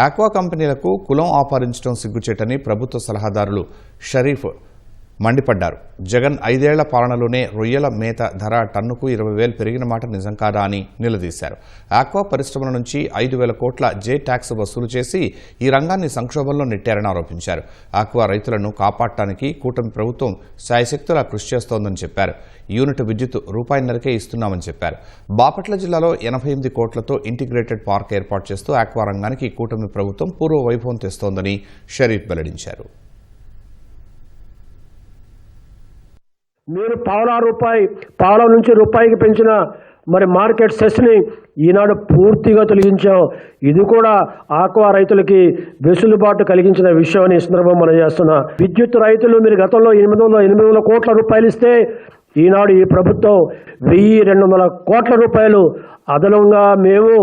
Aqua కంపెనీలకు కులం ఆపాదించడం సిగ్గుచేటని ప్రభుత్వ సలహాదారులు షరీఫ్ మండిపడ్డారు. జగన్ 5 ఏళ్ల పాలనలోనే రొయ్యల మేత ధర టన్నుకు 20,000 పెరిగిన మాట నిజం కాదా అని నిలదీశారు. ఆక్వా పరిశ్రమల నుంచి 5,000 కోట్ల జే ట్యాక్స్ వసూలు చేసి ఈ రంగాన్ని సంక్షోభంలో నెట్టారని ఆరోపించారు. ఆక్వా రైతులను కాపాడటానికి కూటమి ప్రభుత్వం శాయశక్తులా కృషి చేస్తోందని చెప్పారు. యూనిట్ విద్యుత్ ₹1.5కే ఇస్తున్నామని చెప్పారు. బాపట్ల జిల్లాలో 88 కోట్లతో ఇంటిగ్రేటెడ్ పార్క్ ఏర్పాటు చేస్తూ ఆక్వా రంగానికి కూటమి ప్రభుత్వం పూర్వ వైభవం తెస్తోందని షరీఫ్ వెల్లడించారు. మీరు పావలా నుంచి రూపాయికి పెంచిన మార్కెట్ సెస్ని ఈనాడు పూర్తిగా తొలగించాం. ఇది కూడా ఆక్వా రైతులకి వెసులుబాటు కలిగించిన విషయం అని సందర్భం మనం చేస్తున్నా. విద్యుత్ రైతులు మీరు గతంలో 800 కోట్ల రూపాయలు ఇస్తే ఈనాడు ఈ ప్రభుత్వం 1,200 కోట్ల రూపాయలు అదనంగా మేము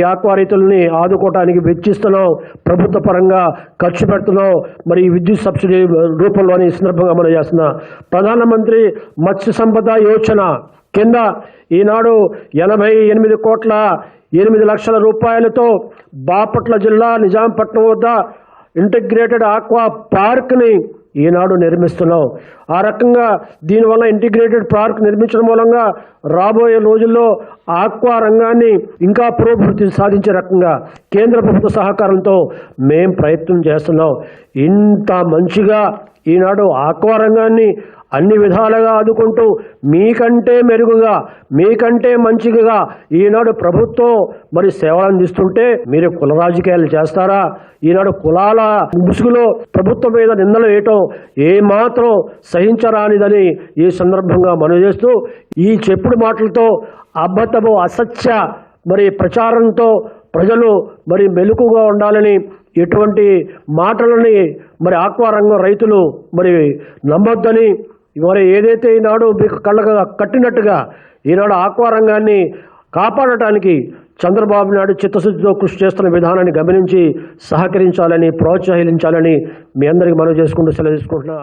ఆక్వా రైతుల్ని ఆదుకోవడానికి వెచ్చిస్తున్నాం. ప్రభుత్వ పరంగా ఖర్చు పెడుతున్నాం. విద్యుత్ సబ్సిడీ రూపంలోని సందర్భంగా మనం చేస్తున్నాం. ప్రధానమంత్రి మత్స్య సంపద యోజన కింద ఈనాడు 88 కోట్ల 8 లక్షల రూపాయలతో బాపట్ల జిల్లా నిజాంపట్నం వద్ద ఇంటిగ్రేటెడ్ ఆక్వా పార్క్ని ఈనాడు నిర్మిస్తున్నాం. ఆ రకంగా దీనివల్ల ఇంటిగ్రేటెడ్ పార్క్ నిర్మించడం మూలంగా రాబోయే రోజుల్లో ఆక్వా రంగాన్ని ఇంకా పురోభివృద్ధి సాధించే రకంగా కేంద్ర ప్రభుత్వ సహకారంతో మేం ప్రయత్నం చేస్తున్నాం. ఇంత మంచిగా ఈనాడు ఆక్వా రంగాన్ని అన్ని విధాలుగా ఆదుకుంటూ మీకంటే మెరుగుగా మీకంటే మంచిగా ఈనాడు ప్రభుత్వం సేవలు అందిస్తుంటే మీరు కుల రాజకీయాలు చేస్తారా? ఈనాడు కులాల ముసుగులో ప్రభుత్వం మీద నిందలు వేయటం ఏమాత్రం సహించరానిదని ఈ సందర్భంగా మనవి చేస్తూ ఈ చెప్పుడు మాటలతో అబద్ధము అసత్య ప్రచారంతో ప్రజలు మెలకుగా ఉండాలని ఎటువంటి మాటలని ఆక్వా రంగం రైతులు నమ్మొద్దని ఏదైతే ఈనాడు మీకు కళ్ళగా కట్టినట్టుగా ఈనాడు ఆక్వా రంగాన్ని కాపాడటానికి చంద్రబాబు నాయుడు చిత్తశుద్ధితో కృషి చేస్తున్న విధానాన్ని గమనించి సహకరించాలని ప్రోత్సహించాలని మీ అందరికీ మనవి చేసుకుంటూ సెలవు తీసుకుంటున్నా.